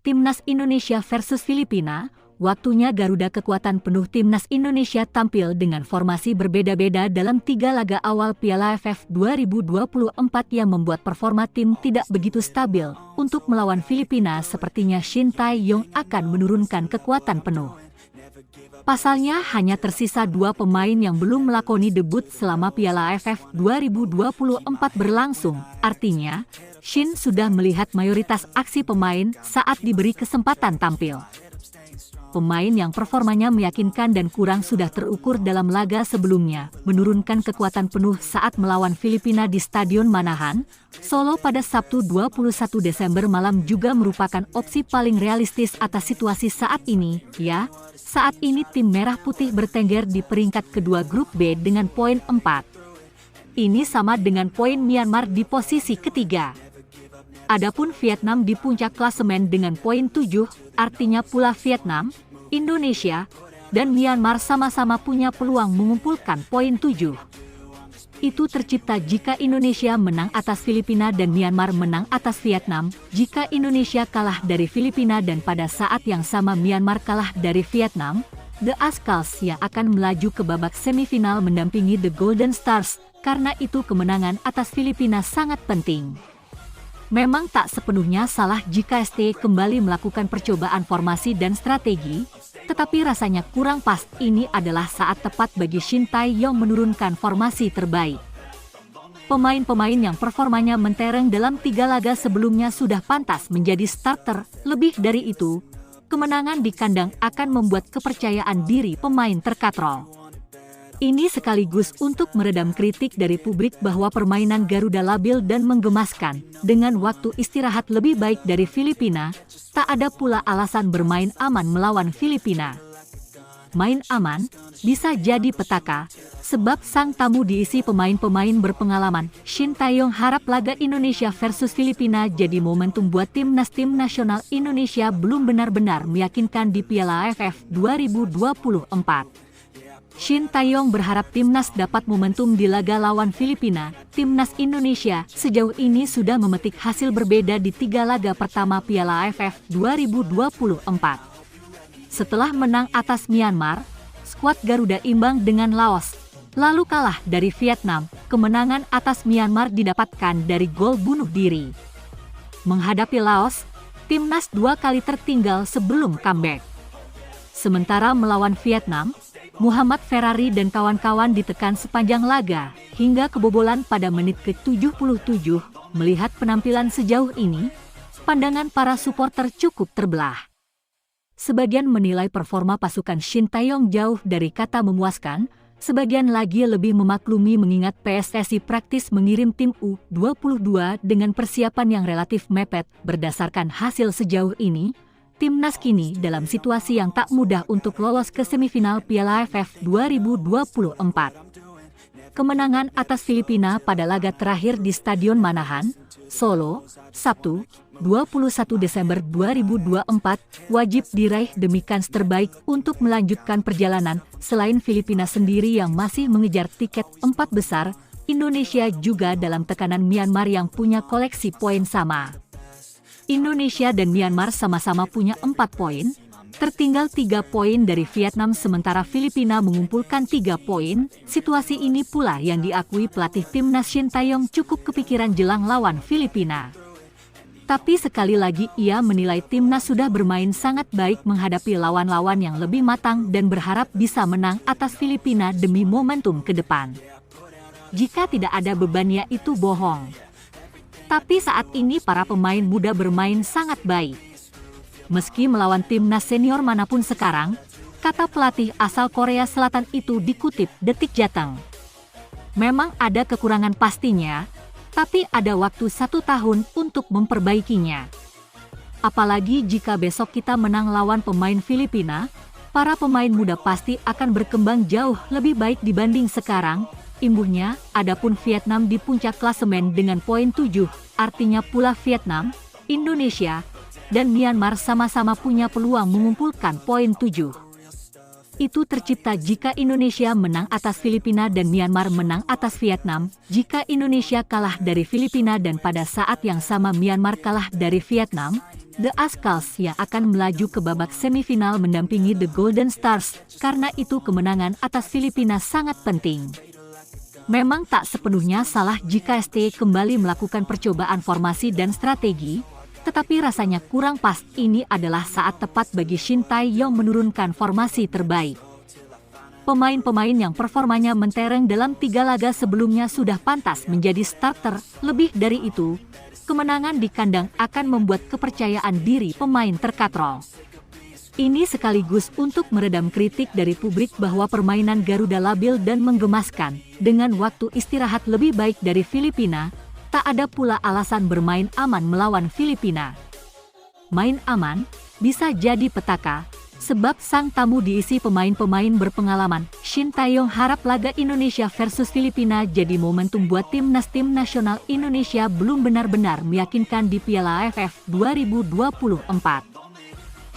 Timnas Indonesia versus Filipina, waktunya Garuda kekuatan penuh Timnas Indonesia tampil dengan formasi berbeda-beda dalam 3 laga awal Piala AFF 2024 yang membuat performa tim tidak begitu stabil. Untuk melawan Filipina, sepertinya Shin Tae-yong akan menurunkan kekuatan penuh. Pasalnya hanya tersisa 2 pemain yang belum melakoni debut selama Piala AFF 2024 berlangsung. Artinya, Shin sudah melihat mayoritas aksi pemain saat diberi kesempatan tampil. Pemain yang performanya meyakinkan dan kurang sudah terukur dalam laga sebelumnya, menurunkan kekuatan penuh saat melawan Filipina di Stadion Manahan, Solo pada Sabtu 21 Desember malam juga merupakan opsi paling realistis atas situasi saat ini. Ya, saat ini tim Merah Putih bertengger di peringkat kedua grup B dengan poin 4. Ini sama dengan poin Myanmar di posisi ketiga. Adapun Vietnam di puncak klasemen dengan poin 7, artinya pula Vietnam, Indonesia, dan Myanmar sama-sama punya peluang mengumpulkan poin 7. Itu tercipta jika Indonesia menang atas Filipina dan Myanmar menang atas Vietnam. Jika Indonesia kalah dari Filipina dan pada saat yang sama Myanmar kalah dari Vietnam, The Ascals yang akan melaju ke babak semifinal mendampingi The Golden Stars. Karena itu kemenangan atas Filipina sangat penting. Memang tak sepenuhnya salah jika ST kembali melakukan percobaan formasi dan strategi, tetapi rasanya kurang pas. Ini adalah saat tepat bagi Shin Tae-yong menurunkan formasi terbaik. Pemain-pemain yang performanya mentereng dalam 3 laga sebelumnya sudah pantas menjadi starter. Lebih dari itu, kemenangan di kandang akan membuat kepercayaan diri pemain terkatrol. Ini sekaligus untuk meredam kritik dari publik bahwa permainan Garuda labil dan menggemaskan. Dengan waktu istirahat lebih baik dari Filipina, tak ada pula alasan bermain aman melawan Filipina. Main aman bisa jadi petaka, sebab sang tamu diisi pemain-pemain berpengalaman. Shin Tae-yong harap laga Indonesia versus Filipina jadi momentum buat tim nasional Indonesia belum benar-benar meyakinkan di Piala AFF 2024. Shin Tae-yong berharap timnas dapat momentum di laga lawan Filipina. Timnas Indonesia sejauh ini sudah memetik hasil berbeda di 3 laga pertama Piala AFF 2024. Setelah menang atas Myanmar, skuad Garuda imbang dengan Laos, lalu kalah dari Vietnam. Kemenangan atas Myanmar didapatkan dari gol bunuh diri. Menghadapi Laos, timnas 2 kali tertinggal sebelum comeback. Sementara melawan Vietnam, Muhammad Ferrari dan kawan-kawan ditekan sepanjang laga, hingga kebobolan pada menit ke-77. Melihat penampilan sejauh ini, pandangan para supporter cukup terbelah. Sebagian menilai performa pasukan Shin Tae-yong jauh dari kata memuaskan, sebagian lagi lebih memaklumi mengingat PSSI praktis mengirim tim U22 dengan persiapan yang relatif mepet. Berdasarkan hasil sejauh ini, timnas kini dalam situasi yang tak mudah untuk lolos ke semifinal Piala AFF 2024. Kemenangan atas Filipina pada laga terakhir di Stadion Manahan, Solo, Sabtu, 21 Desember 2024, wajib diraih demi kans terbaik untuk melanjutkan perjalanan. Selain Filipina sendiri yang masih mengejar tiket 4 besar, Indonesia juga dalam tekanan Myanmar yang punya koleksi poin sama. Indonesia dan Myanmar sama-sama punya 4 poin, tertinggal 3 poin dari Vietnam sementara Filipina mengumpulkan 3 poin. Situasi ini pula yang diakui pelatih timnas Shin Tae-yong cukup kepikiran jelang lawan Filipina. Tapi sekali lagi ia menilai timnas sudah bermain sangat baik menghadapi lawan-lawan yang lebih matang dan berharap bisa menang atas Filipina demi momentum ke depan. Jika tidak ada bebannya itu bohong. Tapi saat ini para pemain muda bermain sangat baik. Meski melawan timnas senior manapun sekarang, kata pelatih asal Korea Selatan itu dikutip Detik Jateng. Memang ada kekurangan pastinya, tapi ada waktu 1 tahun untuk memperbaikinya. Apalagi jika besok kita menang lawan pemain Filipina, para pemain muda pasti akan berkembang jauh lebih baik dibanding sekarang. Imbuhnya, adapun Vietnam di puncak klasemen dengan poin 7, artinya pula Vietnam, Indonesia, dan Myanmar sama-sama punya peluang mengumpulkan poin 7. Itu tercipta jika Indonesia menang atas Filipina dan Myanmar menang atas Vietnam. Jika Indonesia kalah dari Filipina dan pada saat yang sama Myanmar kalah dari Vietnam, The Azkals yang akan melaju ke babak semifinal mendampingi The Golden Stars, karena itu kemenangan atas Filipina sangat penting. Memang tak sepenuhnya salah jika ST kembali melakukan percobaan formasi dan strategi, tetapi rasanya kurang pas. Ini adalah saat tepat bagi Shin Tae-yong menurunkan formasi terbaik. Pemain-pemain yang performanya mentereng dalam 3 laga sebelumnya sudah pantas menjadi starter. Lebih dari itu, kemenangan di kandang akan membuat kepercayaan diri pemain terkatrol. Ini sekaligus untuk meredam kritik dari publik bahwa permainan Garuda labil dan menggemaskan. Dengan waktu istirahat lebih baik dari Filipina, tak ada pula alasan bermain aman melawan Filipina. Main aman bisa jadi petaka, sebab sang tamu diisi pemain-pemain berpengalaman. Shin Tae-yong harap laga Indonesia versus Filipina jadi momentum buat tim nasional Indonesia belum benar-benar meyakinkan di Piala AFF 2024.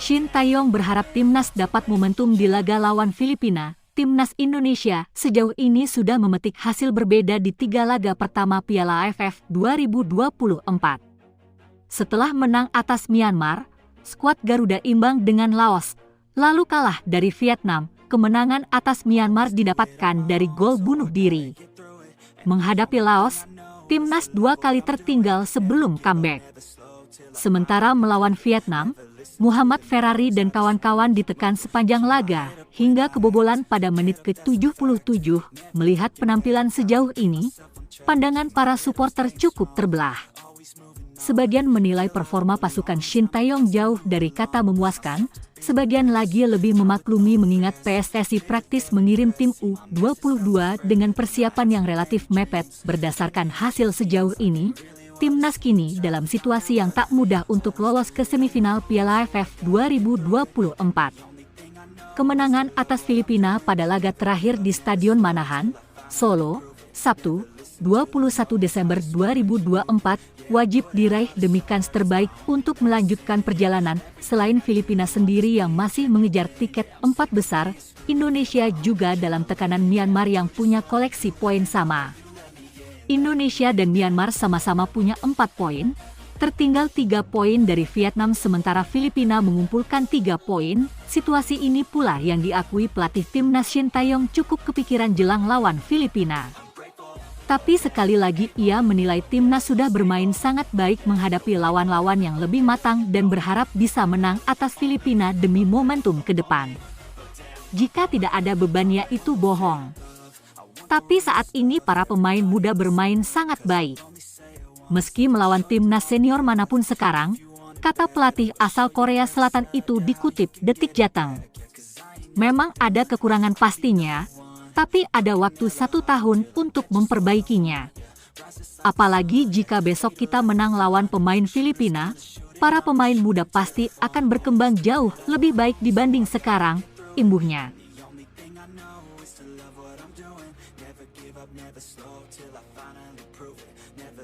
Shin Tae-yong berharap timnas dapat momentum di laga lawan Filipina. Timnas Indonesia sejauh ini sudah memetik hasil berbeda di 3 laga pertama Piala AFF 2024. Setelah menang atas Myanmar, skuad Garuda imbang dengan Laos, lalu kalah dari Vietnam. Kemenangan atas Myanmar didapatkan dari gol bunuh diri. Menghadapi Laos, timnas 2 kali tertinggal sebelum comeback. Sementara melawan Vietnam, Muhammad Ferrari dan kawan-kawan ditekan sepanjang laga, hingga kebobolan pada menit ke-77. Melihat penampilan sejauh ini, pandangan para supporter cukup terbelah. Sebagian menilai performa pasukan Shin Tae-yong jauh dari kata memuaskan, sebagian lagi lebih memaklumi mengingat PSSI praktis mengirim tim U22 dengan persiapan yang relatif mepet. Berdasarkan hasil sejauh ini, timnas kini dalam situasi yang tak mudah untuk lolos ke semifinal Piala AFF 2024. Kemenangan atas Filipina pada laga terakhir di Stadion Manahan, Solo, Sabtu, 21 Desember 2024, wajib diraih demi kans terbaik untuk melanjutkan perjalanan. Selain Filipina sendiri yang masih mengejar tiket 4 besar, Indonesia juga dalam tekanan Myanmar yang punya koleksi poin sama. Indonesia dan Myanmar sama-sama punya 4 poin, tertinggal 3 poin dari Vietnam sementara Filipina mengumpulkan 3 poin. Situasi ini pula yang diakui pelatih timnas Shin Tae-yong cukup kepikiran jelang lawan Filipina. Tapi sekali lagi ia menilai timnas sudah bermain sangat baik menghadapi lawan-lawan yang lebih matang dan berharap bisa menang atas Filipina demi momentum ke depan. Jika tidak ada bebannya itu bohong. Tapi saat ini para pemain muda bermain sangat baik. Meski melawan timnas senior manapun sekarang, kata pelatih asal Korea Selatan itu dikutip Detik Jateng. Memang ada kekurangan pastinya, tapi ada waktu 1 tahun untuk memperbaikinya. Apalagi jika besok kita menang lawan pemain Filipina, para pemain muda pasti akan berkembang jauh lebih baik dibanding sekarang, imbuhnya.